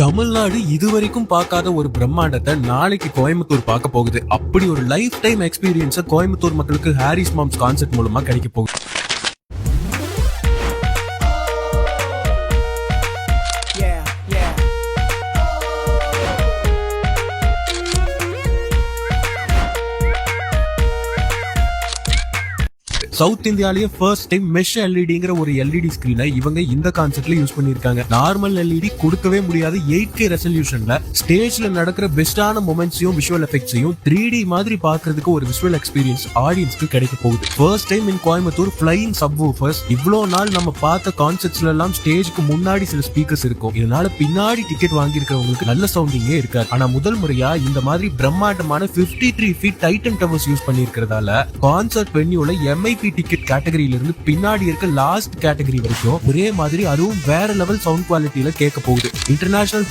தமிழ்நாடு இதுவரைக்கும் பார்க்காத ஒரு பிரம்மாண்டத்தை நாளைக்கு கோயம்புத்தூர் பார்க்க போகுது. அப்படி ஒரு லைஃப் டைம் எக்ஸ்பீரியன்ஸை கோயம்புத்தூர் மக்களுக்கு ஹாரிஸ் மாம்ஸ் கான்செர்ட் மூலமா கிடைக்க போகுது. சவுத் இந்தியாலேயே ஃபர்ஸ்ட் டைம் மெஷ் எல்இடிங்கிற ஒரு எல்இடி ஸ்கிரீனை இவங்க இந்த கான்செப்ட்ல யூஸ் பண்ணிருக்காங்க. நார்மல் எல்இடி கொடுக்கவே முடியாத 8K ரெசல்யூஷன்ல ஸ்டேஜ்ல நடக்கிற பெஸ்டான மொமெண்ட்ஸையும் விஷுவல் எஃபெக்ட்ஸையும் 3D மாதிரி பாக்குறதுக்கு ஒரு விஷுவல் எக்ஸ்பீரியன்ஸ் ஆடியன்ஸ்க்கு கிடைக்க போகுது. First time in Coimbatore flying subwoofers. இவ்வளோ நாள் நம்ம பார்த்த கான்செப்ட்ஸ்ல எல்லாம் ஸ்டேஜ்க்கு முன்னாடி சில ஸ்பீக்கர்ஸ் இருக்கும். இதனால பின்னாடி டிக்கெட் வாங்கியிருக்கிறவங்களுக்கு நல்ல சவுண்டிங்கே இருக்காது. ஆனா முதல் முறையா இந்த மாதிரி பிரம்மாண்டமான 53 ஃபீட் டைட்டன் டவர்ஸ் யூஸ் பண்ணிருக்கிறதால கான்செர்ட் வென்யூல MIP டிக்கெட் கேட்டகரியில இருந்து பின்னாடி இருக்க லாஸ்ட் கேட்டகரி வரைக்கும் ஒரே மாதிரி அதுவும் வேற லெவல் சவுண்ட் குவாலிட்டியில கேட்க போகுது. இன்டர்நேஷனல்